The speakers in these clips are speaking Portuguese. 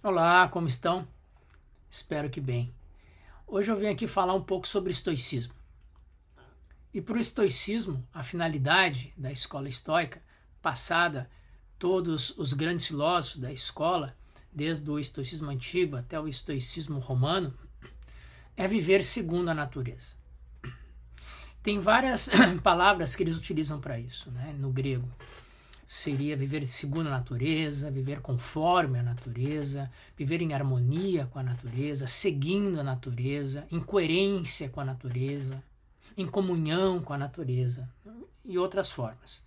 Olá, como estão? Espero que bem. Hoje eu venho aqui falar um pouco sobre estoicismo. E para o estoicismo, a finalidade da escola estoica, passada todos os grandes filósofos da escola, desde o estoicismo antigo até o estoicismo romano, é viver segundo a natureza. Tem várias palavras que eles utilizam para isso, né? No grego. Seria viver segundo a natureza, viver conforme a natureza, viver em harmonia com a natureza, seguindo a natureza, em coerência com a natureza, em comunhão com a natureza e outras formas.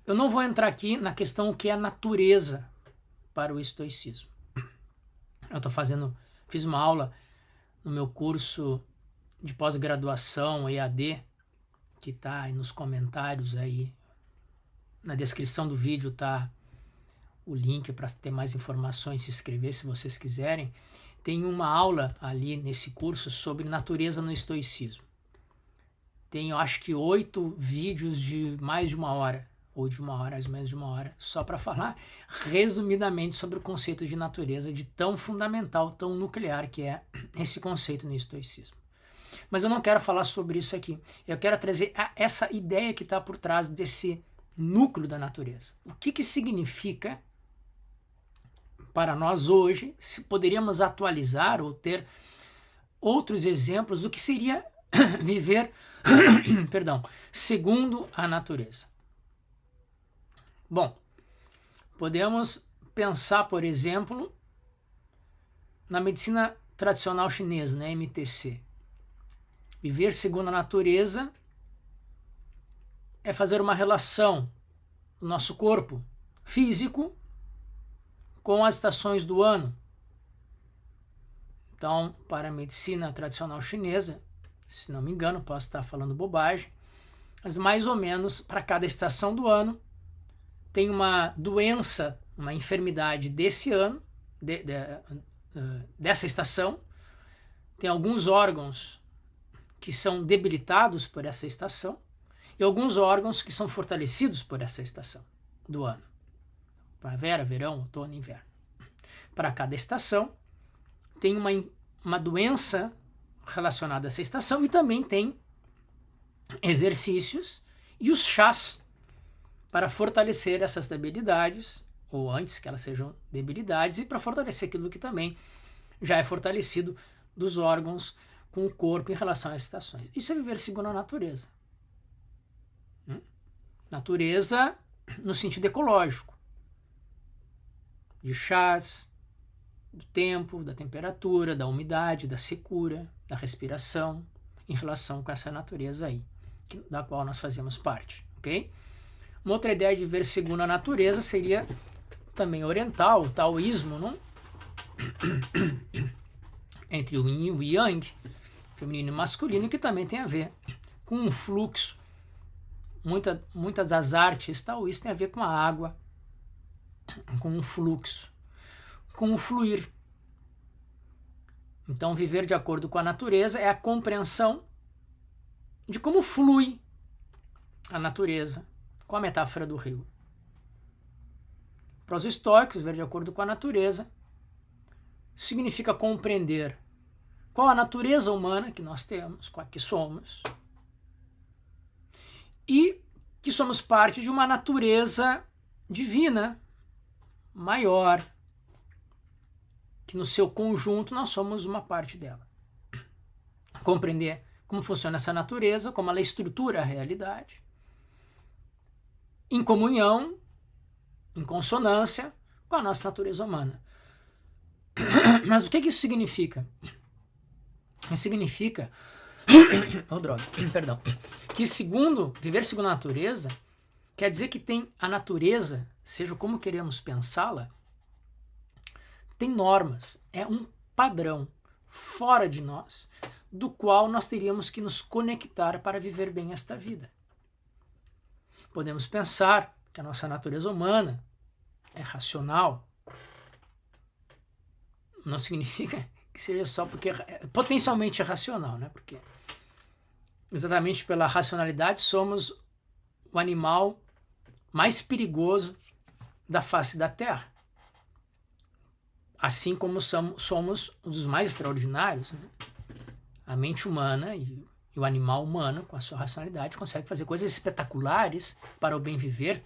Eu não vou entrar aqui na questão o que é natureza para o estoicismo. Fiz uma aula no meu curso de pós-graduação EAD, que está aí nos comentários aí. Na descrição do vídeo está o link para ter mais informações, se inscrever se vocês quiserem. Tem uma aula ali nesse curso sobre natureza no estoicismo. Tem, eu acho que 8 vídeos de mais de 1 hora, ou de 1 hora, mais ou menos de 1 hora, só para falar resumidamente sobre o conceito de natureza, de tão fundamental, tão nuclear que é esse conceito no estoicismo. Mas eu não quero falar sobre isso aqui. Eu quero trazer essa ideia que está por trás desse núcleo da natureza. O que significa para nós hoje, se poderíamos atualizar ou ter outros exemplos do que seria viver segundo a natureza. Bom, podemos pensar, por exemplo, na medicina tradicional chinesa, né, MTC. Viver segundo a natureza é fazer uma relação do nosso corpo físico com as estações do ano. Então, para a medicina tradicional chinesa, se não me engano, posso estar falando bobagem, mas mais ou menos para cada estação do ano tem uma doença, uma enfermidade desse ano, dessa estação. Tem alguns órgãos que são debilitados por essa estação e alguns órgãos que são fortalecidos por essa estação do ano. Primavera, verão, outono e inverno. Para cada estação tem uma doença relacionada a essa estação e também tem exercícios e os chás para fortalecer essas debilidades, ou antes que elas sejam debilidades, e para fortalecer aquilo que também já é fortalecido dos órgãos com o corpo em relação às estações. Isso é viver segundo a natureza. Natureza no sentido ecológico, de chás, do tempo, da temperatura, da umidade, da secura, da respiração, em relação com essa natureza aí, da qual nós fazemos parte, ok? Uma outra ideia de viver segundo a natureza seria também oriental, o taoísmo, não? Entre o yin e o yang, feminino e masculino, que também tem a ver com um fluxo. Muitas das artes taoístas têm a ver com a água, com um fluxo, com o fluir. Então, viver de acordo com a natureza é a compreensão de como flui a natureza, com a metáfora do rio. Para os estoicos, viver de acordo com a natureza significa compreender qual a natureza humana que nós temos, qual que somos, e que somos parte de uma natureza divina, maior, que no seu conjunto nós somos uma parte dela. Compreender como funciona essa natureza, como ela estrutura a realidade, em comunhão, em consonância com a nossa natureza humana. Mas o que isso significa? Isso significa que viver segundo a natureza quer dizer que tem a natureza, seja como queremos pensá-la, tem normas, é um padrão fora de nós, do qual nós teríamos que nos conectar para viver bem esta vida. Podemos pensar que a nossa natureza humana é racional. Não significa que seja só porque potencialmente é racional, né? Porque exatamente pela racionalidade somos o animal mais perigoso da face da Terra. assim como somos os mais extraordinários, né? A mente humana e o animal humano, com a sua racionalidade, consegue fazer coisas espetaculares para o bem viver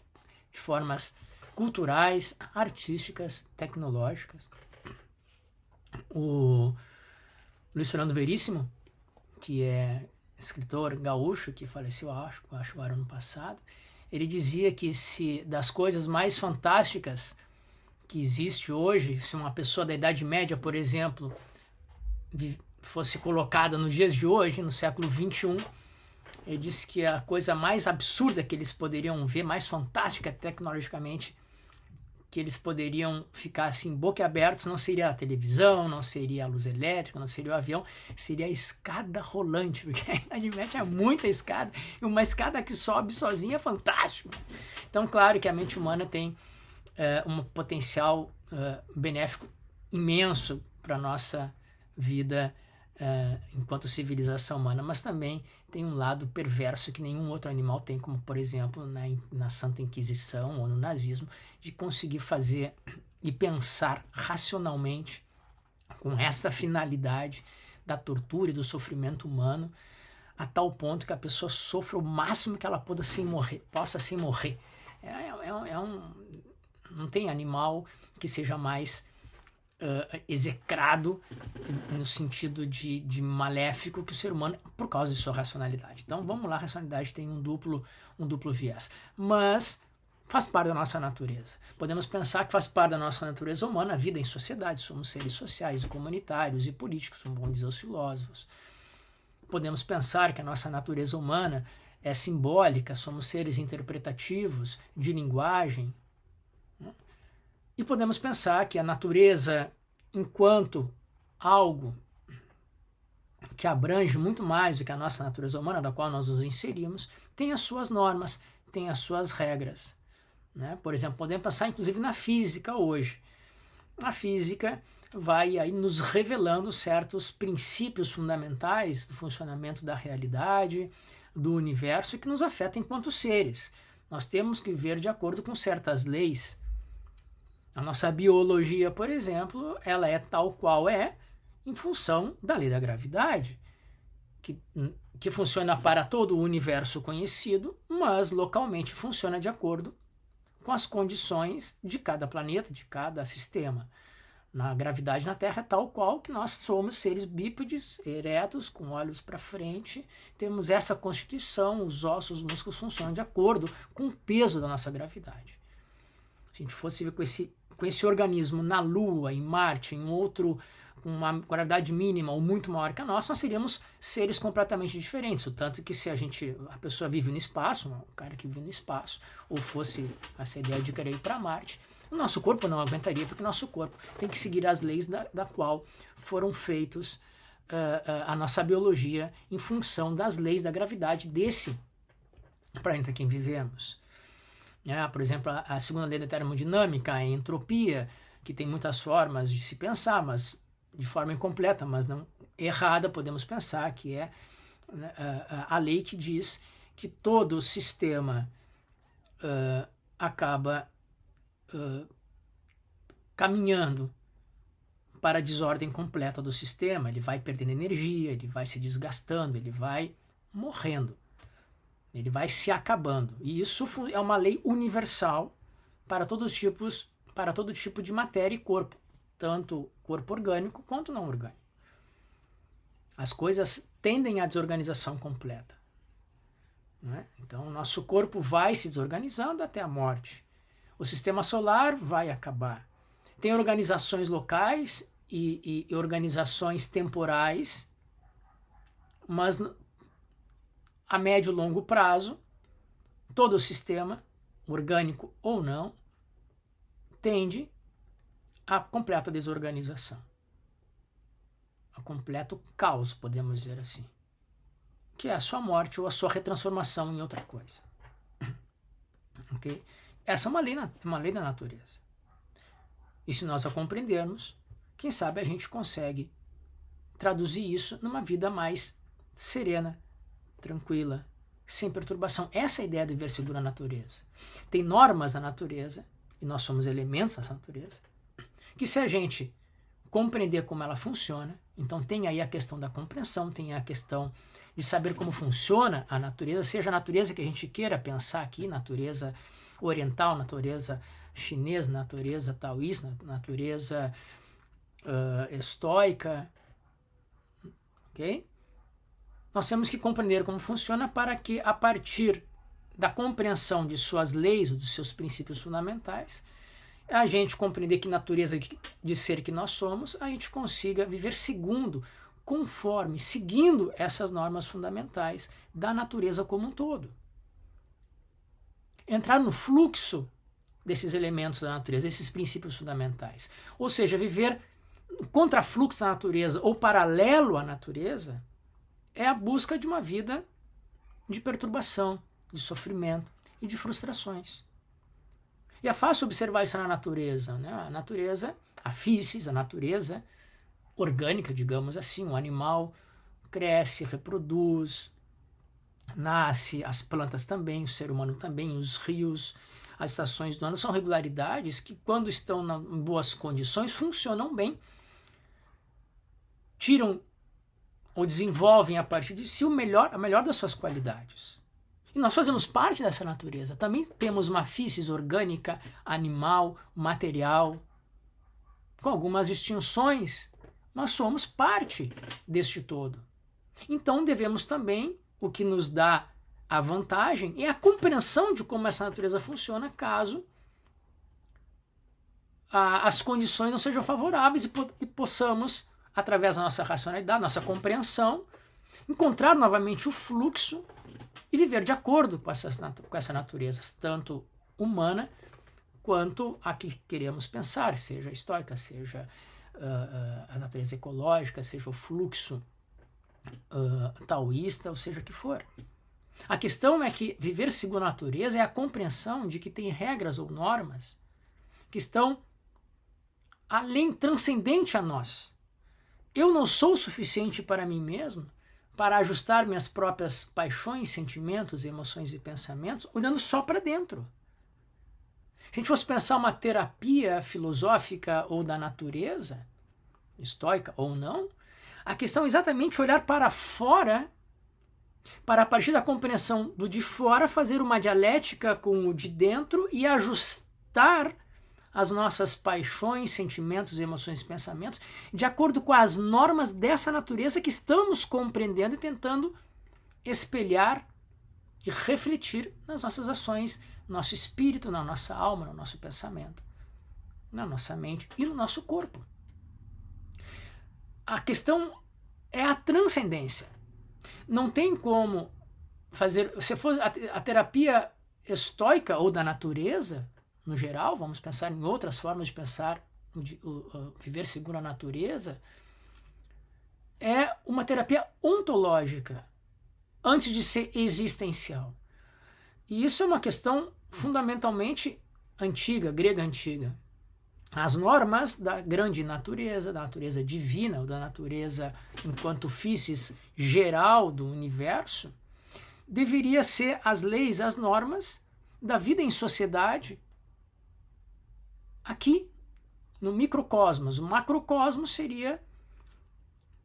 de formas culturais, artísticas, tecnológicas. O Luiz Fernando Veríssimo, que é escritor gaúcho, que faleceu, acho o ano passado, ele dizia que se das coisas mais fantásticas que existe hoje, se uma pessoa da Idade Média, por exemplo, fosse colocada nos dias de hoje, no século XXI, ele disse que a coisa mais absurda que eles poderiam ver, mais fantástica tecnologicamente, que eles poderiam ficar assim boquiabertos, não seria a televisão, não seria a luz elétrica, não seria o avião, seria a escada rolante, porque a Idade Média é muita escada, e uma escada que sobe sozinha é fantástico. Então, claro que a mente humana tem um potencial benéfico imenso para a nossa vida enquanto civilização humana, mas também tem um lado perverso que nenhum outro animal tem, como por exemplo na Santa Inquisição ou no nazismo, de conseguir fazer e pensar racionalmente com esta finalidade da tortura e do sofrimento humano, a tal ponto que a pessoa sofra o máximo que ela possa sem morrer. Não tem animal que seja mais execrado no sentido de maléfico que o ser humano, por causa de sua racionalidade. Então vamos lá, a racionalidade tem um duplo viés, mas faz parte da nossa natureza. Podemos pensar que faz parte da nossa natureza humana a vida em sociedade, somos seres sociais, comunitários e políticos, como vão dizer os filósofos. Podemos pensar que a nossa natureza humana é simbólica, somos seres interpretativos, de linguagem. E podemos pensar que a natureza, enquanto algo que abrange muito mais do que a nossa natureza humana, da qual nós nos inserimos, tem as suas normas, tem as suas regras. Né? Por exemplo, podemos pensar inclusive na física hoje. A física vai aí nos revelando certos princípios fundamentais do funcionamento da realidade, do universo, que nos afetam enquanto seres. Nós temos que viver de acordo com certas leis. A nossa biologia, por exemplo, ela é tal qual é em função da lei da gravidade, que funciona para todo o universo conhecido, mas localmente funciona de acordo com as condições de cada planeta, de cada sistema. Na gravidade na Terra é tal qual que nós somos seres bípedes, eretos, com olhos para frente, temos essa constituição, os ossos, os músculos funcionam de acordo com o peso da nossa gravidade. Se a gente fosse ver com esse organismo na Lua, em Marte, em outro, com uma gravidade mínima ou muito maior que a nossa, nós seríamos seres completamente diferentes. O tanto que se a pessoa vive no espaço, um cara que vive no espaço, ou fosse essa ideia de querer ir para Marte, o nosso corpo não aguentaria, porque o nosso corpo tem que seguir as leis da qual foram feitos a nossa biologia em função das leis da gravidade desse planeta em que vivemos. Por exemplo, a segunda lei da termodinâmica, a entropia, que tem muitas formas de se pensar, mas de forma incompleta, mas não errada, podemos pensar que é a lei que diz que todo sistema acaba caminhando para a desordem completa do sistema, ele vai perdendo energia, ele vai se desgastando, ele vai morrendo. Ele vai se acabando. E isso é uma lei universal para todo tipo de matéria e corpo. Tanto corpo orgânico quanto não orgânico. As coisas tendem à desorganização completa. Né? Então, o nosso corpo vai se desorganizando até a morte. O sistema solar vai acabar. Tem organizações locais e organizações temporais, mas a médio e longo prazo, todo o sistema, orgânico ou não, tende à completa desorganização. A completo caos, podemos dizer assim. Que é a sua morte ou a sua retransformação em outra coisa. Okay? Essa é uma lei da natureza. E se nós a compreendermos, quem sabe a gente consegue traduzir isso numa vida mais serena, tranquila, sem perturbação. Essa é a ideia de viver segundo a natureza. Tem normas da natureza, e nós somos elementos dessa natureza, que se a gente compreender como ela funciona. Então tem aí a questão da compreensão, tem a questão de saber como funciona a natureza, seja a natureza que a gente queira pensar aqui, natureza oriental, natureza chinesa, natureza taoísta, natureza estoica, ok? Nós temos que compreender como funciona para que, a partir da compreensão de suas leis, ou dos seus princípios fundamentais, a gente compreender que natureza de ser que nós somos, a gente consiga viver seguindo essas normas fundamentais da natureza como um todo. Entrar no fluxo desses elementos da natureza, esses princípios fundamentais. Ou seja, viver contrafluxo da natureza ou paralelo à natureza é a busca de uma vida de perturbação, de sofrimento e de frustrações. E é fácil observar isso na natureza, né? A natureza, a físis, a natureza orgânica, digamos assim, o animal cresce, reproduz, nasce, as plantas também, o ser humano também, os rios, as estações do ano são regularidades que, quando estão em boas condições, funcionam bem, tiram ou desenvolvem a partir de si a melhor das suas qualidades. E nós fazemos parte dessa natureza. Também temos uma físis orgânica, animal, material, com algumas distinções, mas somos parte deste todo. Então devemos também, o que nos dá a vantagem é a compreensão de como essa natureza funciona, caso as condições não sejam favoráveis e possamos, através da nossa racionalidade, nossa compreensão, encontrar novamente o fluxo e viver de acordo com essa natureza, tanto humana quanto a que queremos pensar, seja estoica, seja a natureza ecológica, seja o fluxo taoísta, ou seja o que for. A questão é que viver segundo a natureza é a compreensão de que tem regras ou normas que estão além, transcendente a nós. Eu não sou suficiente para mim mesmo para ajustar minhas próprias paixões, sentimentos, emoções e pensamentos olhando só para dentro. Se a gente fosse pensar uma terapia filosófica ou da natureza, estoica ou não, a questão é exatamente olhar para fora, para, a partir da compreensão do de fora, fazer uma dialética com o de dentro e ajustar as nossas paixões, sentimentos, emoções e pensamentos de acordo com as normas dessa natureza que estamos compreendendo e tentando espelhar e refletir nas nossas ações, no nosso espírito, na nossa alma, no nosso pensamento, na nossa mente e no nosso corpo. A questão é a transcendência. Não tem como fazer... Se for a terapia estoica ou da natureza, no geral, vamos pensar em outras formas de pensar, viver segundo a natureza, é uma terapia ontológica, antes de ser existencial. E isso é uma questão fundamentalmente antiga, grega antiga. As normas da grande natureza, da natureza divina, ou da natureza enquanto físis geral do universo, deveria ser as leis, as normas da vida em sociedade, aqui no microcosmos. O macrocosmos seria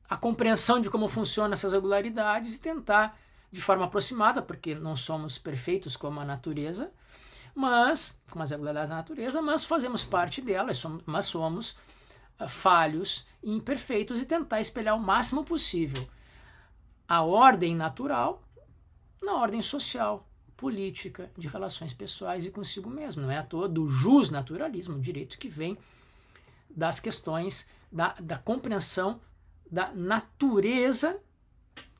a compreensão de como funcionam essas regularidades e tentar, de forma aproximada, porque não somos perfeitos como a natureza, mas, como as regularidades da natureza, mas fazemos parte dela, mas somos falhos e imperfeitos, e tentar espelhar o máximo possível a ordem natural na ordem social, política, de relações pessoais e consigo mesmo. Não é à toa do justnaturalismo, o direito que vem das questões da compreensão da natureza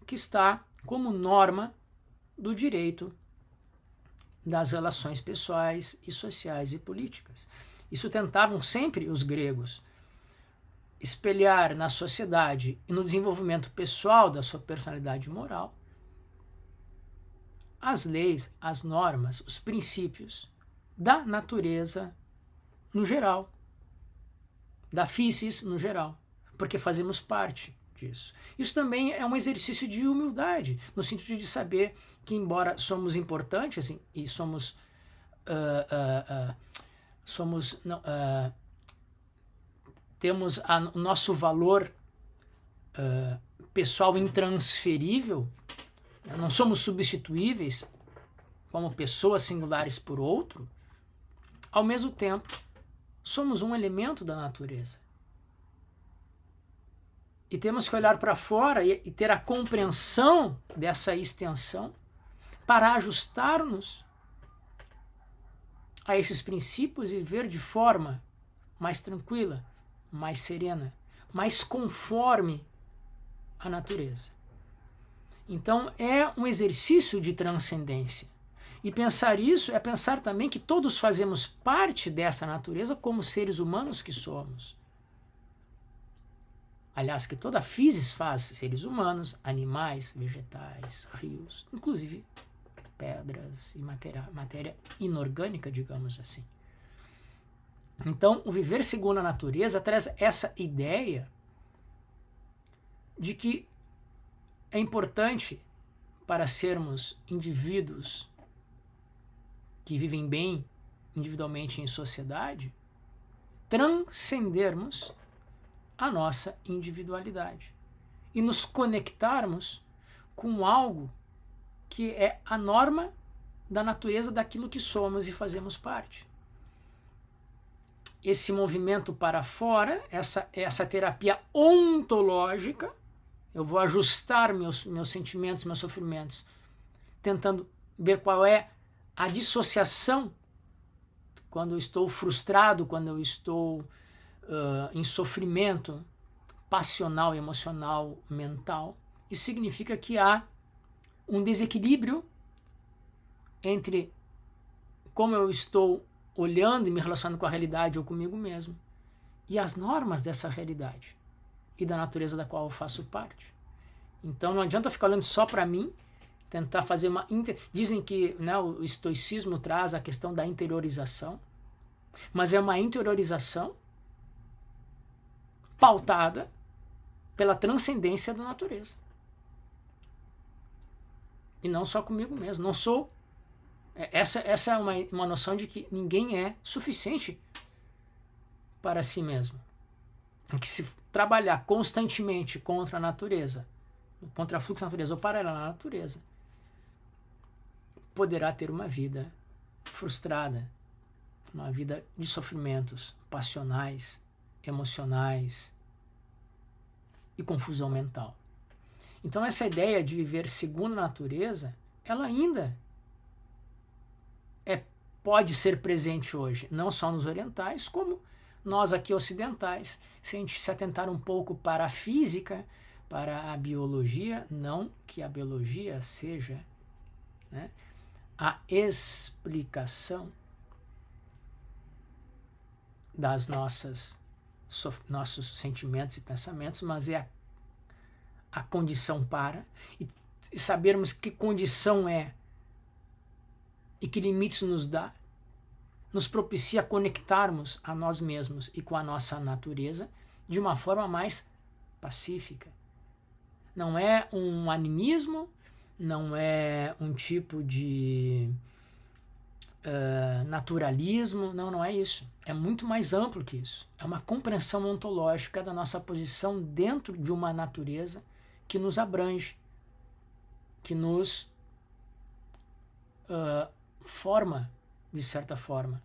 que está como norma do direito das relações pessoais e sociais e políticas. Isso tentavam sempre os gregos espelhar na sociedade e no desenvolvimento pessoal da sua personalidade moral as leis, as normas, os princípios da natureza no geral, da físis no geral, porque fazemos parte disso. Isso também é um exercício de humildade, no sentido de saber que, embora somos importantes assim, e temos o nosso valor pessoal intransferível, não somos substituíveis como pessoas singulares por outro, ao mesmo tempo, somos um elemento da natureza. E temos que olhar para fora e ter a compreensão dessa extensão para ajustar-nos a esses princípios e viver de forma mais tranquila, mais serena, mais conforme a natureza. Então é um exercício de transcendência. E pensar isso é pensar também que todos fazemos parte dessa natureza como seres humanos que somos. Aliás, que toda a physis faz seres humanos, animais, vegetais, rios, inclusive pedras e matéria inorgânica, digamos assim. Então, o viver segundo a natureza traz essa ideia de que é importante, para sermos indivíduos que vivem bem individualmente em sociedade, transcendermos a nossa individualidade e nos conectarmos com algo que é a norma da natureza daquilo que somos e fazemos parte. Esse movimento para fora, essa terapia ontológica, eu vou ajustar meus sentimentos, meus sofrimentos, tentando ver qual é a dissociação quando eu estou frustrado, quando eu estou em sofrimento passional, emocional, mental. Isso significa que há um desequilíbrio entre como eu estou olhando e me relacionando com a realidade ou comigo mesmo e as normas dessa realidade e da natureza da qual eu faço parte. Então não adianta eu ficar olhando só para mim, tentar fazer uma... Dizem que, né, o estoicismo traz a questão da interiorização, mas é uma interiorização pautada pela transcendência da natureza. E não só comigo mesmo. Não sou... Essa é uma noção de que ninguém é suficiente para si mesmo. E que se trabalhar constantemente contra a natureza, contra a fluxo da natureza ou paralela à natureza, poderá ter uma vida frustrada, uma vida de sofrimentos passionais, emocionais e confusão mental. Então essa ideia de viver segundo a natureza, ela ainda pode ser presente hoje, não só nos orientais, como nós aqui ocidentais, se a gente se atentar um pouco para a física, para a biologia, não que a biologia seja, né, a explicação das nossos sentimentos e pensamentos, mas é a condição para, e sabermos que condição é e que limites nos dá, nos propicia conectarmos a nós mesmos e com a nossa natureza de uma forma mais pacífica. Não é um animismo, não é um tipo de naturalismo, não é isso. É muito mais amplo que isso. É uma compreensão ontológica da nossa posição dentro de uma natureza que nos abrange, que nos forma, de certa forma.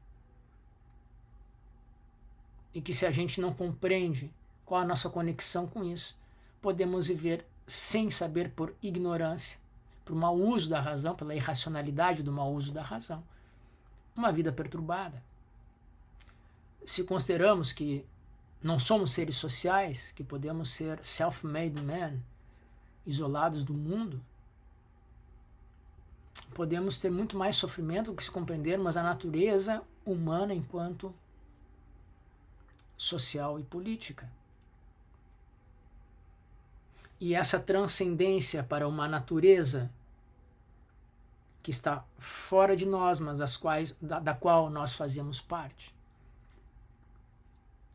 E que se a gente não compreende qual a nossa conexão com isso, podemos viver sem saber, por ignorância, por mau uso da razão, pela irracionalidade do mau uso da razão, uma vida perturbada. Se consideramos que não somos seres sociais, que podemos ser self-made men, isolados do mundo, podemos ter muito mais sofrimento do que se compreendermos a natureza humana enquanto social e política. E essa transcendência para uma natureza que está fora de nós, mas da qual nós fazemos parte,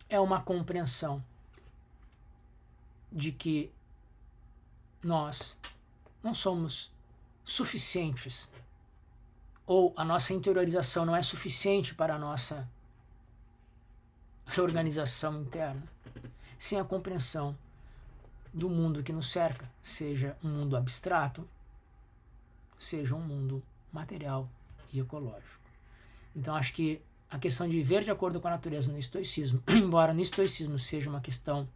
é uma compreensão de que nós não somos suficientes, ou a nossa interiorização não é suficiente para a nossa reorganização interna. sem a compreensão do mundo que nos cerca, seja um mundo abstrato, seja um mundo material e ecológico. Então acho que a questão de viver de acordo com a natureza no estoicismo, embora no estoicismo seja uma questão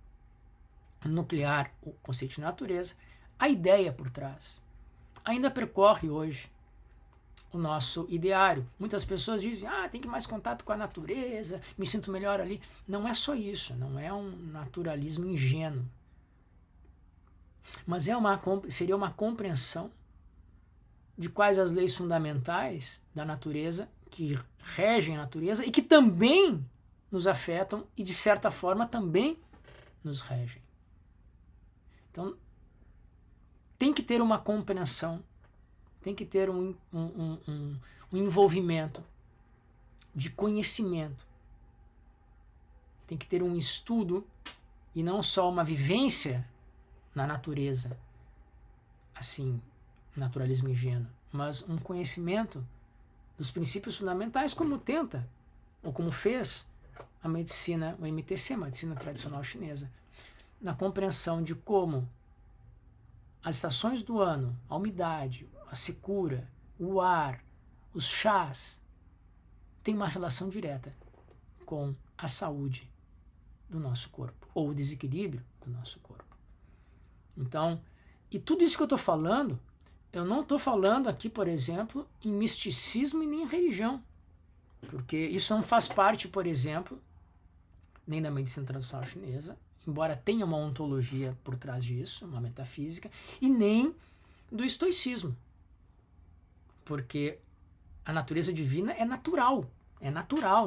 nuclear, o conceito de natureza, a ideia por trás ainda percorre hoje o nosso ideário. Muitas pessoas dizem, tem que mais contato com a natureza, me sinto melhor ali. Não é só isso, não é um naturalismo ingênuo. Mas seria uma compreensão de quais as leis fundamentais da natureza que regem a natureza e que também nos afetam e, de certa forma, também nos regem. Então, tem que ter uma compreensão, tem que ter um envolvimento de conhecimento, tem que ter um estudo e não só uma vivência na natureza, assim, naturalismo ingênuo, mas um conhecimento dos princípios fundamentais, como tenta, ou como fez a medicina, o MTC, a medicina tradicional chinesa, na compreensão de como as estações do ano, a umidade, a secura, o ar, os chás, têm uma relação direta com a saúde do nosso corpo, ou o desequilíbrio do nosso corpo. Então, e tudo isso que eu estou falando, eu não estou falando aqui, por exemplo, em misticismo e nem em religião, porque isso não faz parte, por exemplo, nem da medicina tradicional chinesa, embora tenha uma ontologia por trás disso, uma metafísica, e nem do estoicismo, porque a natureza divina é natural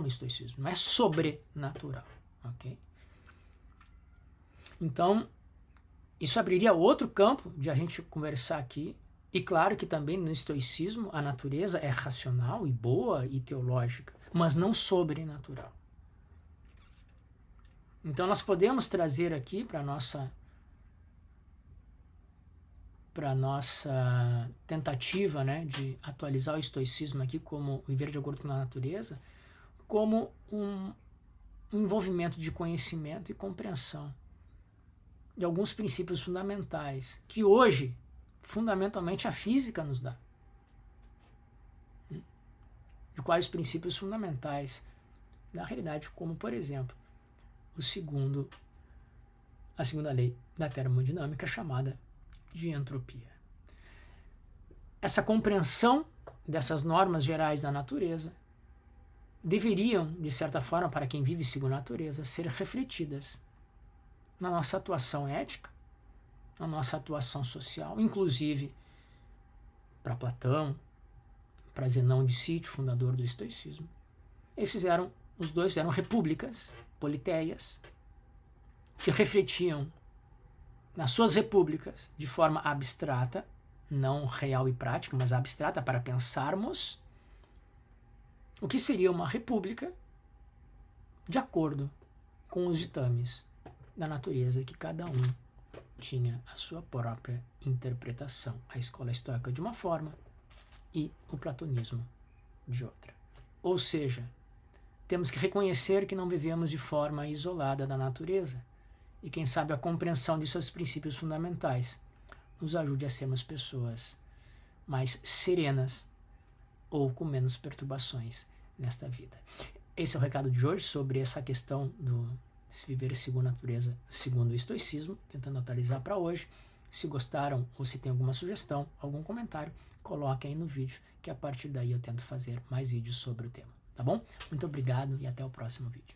no estoicismo, não é sobrenatural, ok? Então, isso abriria outro campo de a gente conversar aqui, e claro que também no estoicismo a natureza é racional e boa e teológica, mas não sobrenatural. Então nós podemos trazer aqui para a nossa tentativa, né, de atualizar o estoicismo aqui como viver de acordo com a natureza, como um envolvimento de conhecimento e compreensão de alguns princípios fundamentais que hoje, fundamentalmente, a física nos dá. De quais princípios fundamentais da realidade, como, por exemplo, a segunda lei da termodinâmica, chamada de entropia. Essa compreensão dessas normas gerais da natureza deveriam, de certa forma, para quem vive segundo a natureza, ser refletidas na nossa atuação ética, na nossa atuação social, inclusive para Platão, para Zenão de Cítio, fundador do estoicismo. Os dois fizeram repúblicas, politeias, que refletiam nas suas repúblicas de forma abstrata, não real e prática, mas abstrata, para pensarmos o que seria uma república de acordo com os ditames da natureza, que cada um tinha a sua própria interpretação. A escola estoica de uma forma e o platonismo de outra. Ou seja, temos que reconhecer que não vivemos de forma isolada da natureza e, quem sabe, a compreensão de seus princípios fundamentais nos ajude a sermos pessoas mais serenas ou com menos perturbações nesta vida. Esse é o recado de hoje sobre essa questão do se viver segundo a natureza, segundo o estoicismo, tentando atualizar para hoje. Se gostaram ou se tem alguma sugestão, algum comentário, coloque aí no vídeo, que a partir daí eu tento fazer mais vídeos sobre o tema. Tá bom? Muito obrigado e até o próximo vídeo.